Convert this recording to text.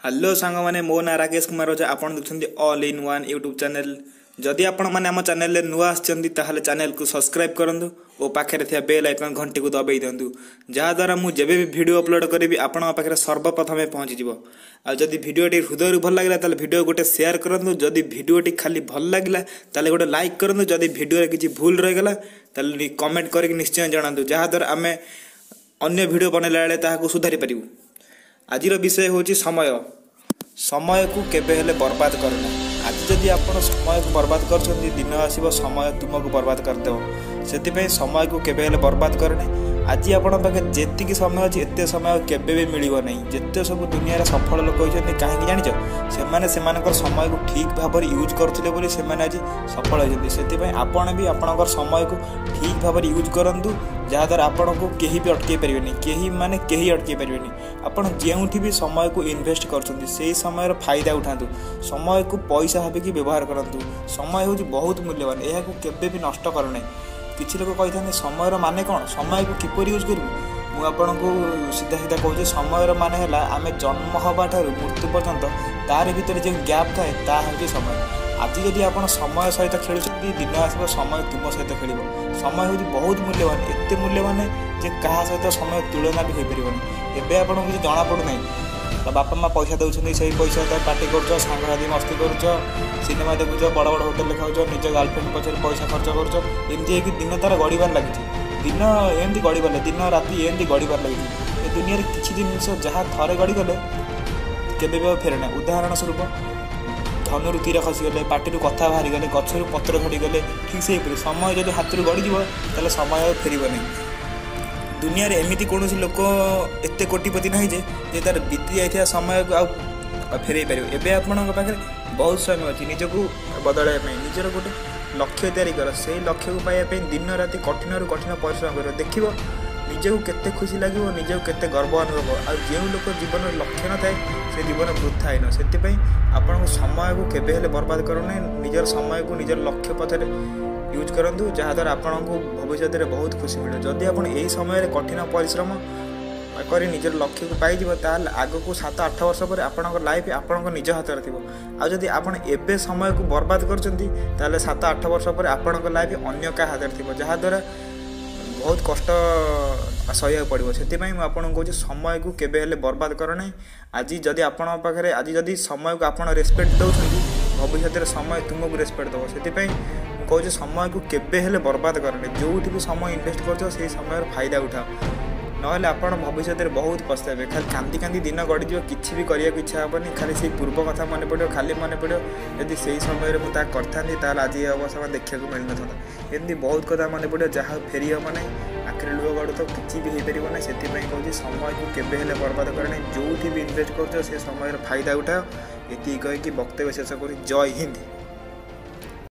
Hello सांग मैंने मो ना राकेश कुमार ओझा आपन देखुछन्ती all in one YouTube channel. जदि आपण माने हम चैनल ले नुआ आछन्ती ताहाले चैनल को सब्सक्राइब करंतु ओ पाखे रे थिया बेल आइकन घंटी को दबाई दियंतु जहा द्वारा मु जेबे भी वीडियो अपलोड करेबी आपण पाखे सर्वप्रथम पहुंच जिवो। आ जदि वीडियोटी हृदय भल लागला ताले वीडियो गोटे शेयर करंतु। जदि वीडियोटी खाली भल लागला ताले गोटे लाइक करंतु। जदि वीडियो रे किछि भूल रह गला ताले कमेंट करके निश्चय जणांतु जहा द्वारा आमे अन्य वीडियो बनैला बेले ताहाको सुधारी परिबु। आजिर विषय होची समय को केबे हेले बर्बाद करना। आज जदि आपण समय को बर्बाद करछन्ती दिन आसीबो समय तुमको बर्बाद करदेव। सेति समय को केबे हेले बर्बाद करने। आज आपण पाखे जेतिकी समय अछि एते समय केबे भी मिलिबो नै। जेते सब दुनिया रे सफल लोक होइछन्ती काहे जानिछ सेमाने सेमानकर समय को ठीक भाबर यूज करथिले बोली सेमाने आज सफल होइछन्ती। सेति आपण भी आपणकर समय को ठीक भाबर यूज करंतु जहा द्वारा आपण को केही भी अटके परिबेनी। केही अटके परिबेनी। आपण जेउठी भी समय को इन्वेस्ट करछन्ती सेही समय रो फायदा उठांतु। समय को पैसा भाबे कि व्यवहार करंतु। समय होची बहुत मूल्यवान। एहा को केबे भी नष्ट करने। किछि लोक कहिथाने समय माने कोन समय को किपर यूज करू। मु आपनको सीधा सीधा कहूँ समय माने है आम जन्म हवा ठार मृत्यु पर्यंत तार भीतर जो गैप थाए ता हूँ समय। आज जदि आप समय सहित खेल दिन आसो समय तुम सहित खेल। समय हूँ बहुत मूल्यवान। एत मूल्यवान जे क्या सहित समय तुलना भी हो पारन। एवं आपको किसी जना पड़ूना बापा माँ पैसा दौरान से पैसा पार्टी कर सांगसाथी मस्ती कर सिनेमा देखुच बड़ बड़ होटेल खाऊच निज गर्लफ्रेंड पछे पैसा खर्च कर दिन तार गड़बार लगी। दिन एमती गड़बार दिन राति एमती गड़बार लगी। दुनिया किसी जिनिस जहाँ थे गड़गले केवे भी फेरे। उदाहरण स्वरूप धनुर तीर खसीगले पार्टी कथा बाहरी गले गचर पत्र झड़गले ठीक से समय जब हाथ गड़ीज ताले समय फेर नहीं। दुनिया रे एमिति कौन लोक एत कोटिपति ना जे तार बीती जाइए समय को आ फेर पार। एवं आपण पाखे बहुत समय अच्छी निजक बदलवाई निजर गोटे लक्ष्य तैयारी कर। से लक्ष्य को पाइबा दिन राति कठिन रु कठिन परिश्रम कर। देखो निजक केते खुशी लगे निजक केते गर्व अनुभव। आ जो लोक जीवन लक्ष्य न थाए से जीवन वृथा हीन। से आपन समय को केबे हेले बर्बाद करने। निजर समय को निजर लक्ष्य पथरे यूज करंतु जहा द्वारा आपन को भविष्य में बहुत खुशी मिले। जदि आप यही समय कठिन परिश्रम कर निजर लक्ष्य को पाई ताल आग को 7-8 वर्ष पर आपण लाइफ आपण निज हाथ में थी। आदि आपड़ एवं समय को बर्बाद कर 7-8 वर्ष पर आपण लाइफ अन्य क्या हाथ में थी जहा द्वारा बहुत कष्ट सह्य पड़ो। से आपको कहूँ समय को केबे हेले बर्बाद करना। आज जदि आपण पाखे आज जदि समय को आपड़ रेस्पेक्ट दौरान भविष्य में समय तुमको रेस्पेक्ट दब। से कहूँ समय को केबे हेले बर्बाद करने। जो भी समय इन्वेस्ट कर समय फायदा उठाओ ना आप भविष्य में बहुत पछतावे। खाली कांदी कांदी दिन गड़ीज किसी भी करने को इच्छा हेनी। खाली से पूर्व कथा मन पड़ो खाली मन पड़ो यदि से समय मुझे करती आज ये अवस्था देखा मिल ना। एमती बहुत कथा मन पड़ो जहाँ फेरी हम ना आखिर लुह गड़ तो किसी भी हो पार ना। से कहूँ समय को केबे हेले बर्बाद करने। जो भी इन्वेस्ट कर समय फायदा उठाओ। ये कहीकि वक्तव्य शेष कर। जय हिंद।